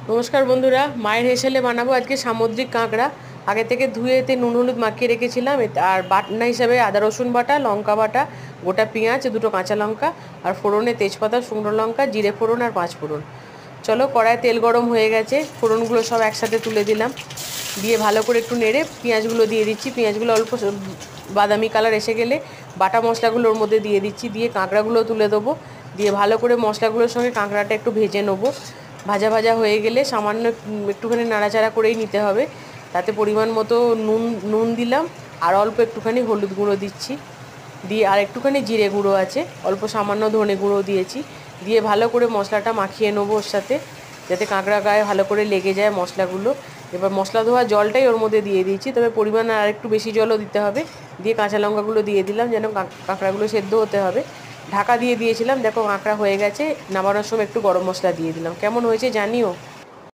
নমস্কার বন্ধুরা, মায়ের হেসেলে বানাবো আজকে সামুদ্রিক কাঁকড়া। আগে থেকে ধুয়ে এতে নুন হলুদ মাখিয়ে রেখেছিলাম। আর বাটনা হিসাবে আদা রসুন বাটা, লঙ্কা বাটা, গোটা পেঁয়াজ, দুটো কাঁচা লঙ্কা, আর ফোড়নে তেজপাতা, শুকনো লঙ্কা, জিরে ফোড়ন আর পাঁচ ফোড়ন। চলো, কড়ায় তেল গরম হয়ে গেছে, ফোড়নগুলো সব একসাথে তুলে দিলাম। দিয়ে ভালো করে একটু নেড়ে পেঁয়াজগুলো দিয়ে দিচ্ছি। পেঁয়াজগুলো অল্প বাদামি কালার এসে গেলে বাটা মশলাগুলো ওর মধ্যে দিয়ে দিচ্ছি। দিয়ে কাঁকড়াগুলো তুলে দেবো। দিয়ে ভালো করে মশলাগুলোর সঙ্গে কাঁকড়াটা একটু ভেজে নেবো। ভাজা ভাজা হয়ে গেলে সামান্য একটুখানি নাড়াচাড়া করেই নিতে হবে। তাতে পরিমাণ মতো নুন নুন দিলাম, আর অল্প একটুখানি হলুদ গুঁড়ো দিচ্ছি। দিয়ে আর একটুখানি জিরে গুঁড়ো আছে, অল্প সামান্য ধনে গুঁড়ো দিয়েছি। দিয়ে ভালো করে মশলাটা মাখিয়ে নেবো ওর সাথে, যাতে কাঁকড়া গায়ে ভালো করে লেগে যায় মশলাগুলো। এবার মশলা ধোয়া জলটাই ওর মধ্যে দিয়ে দিয়েছি, তবে পরিমাণ আর একটু বেশি জলও দিতে হবে। দিয়ে কাঁচা লঙ্কাগুলো দিয়ে দিলাম, যেন কাঁকড়াগুলো সেদ্ধ হতে হবে। ঢাকা দিয়ে দিয়েছিলাম। দেখো, কাঁকড়া হয়ে গেছে। নামানোর সময় একটু গরম মশলা দিয়ে দিলাম। কেমন হয়েছে জানিও।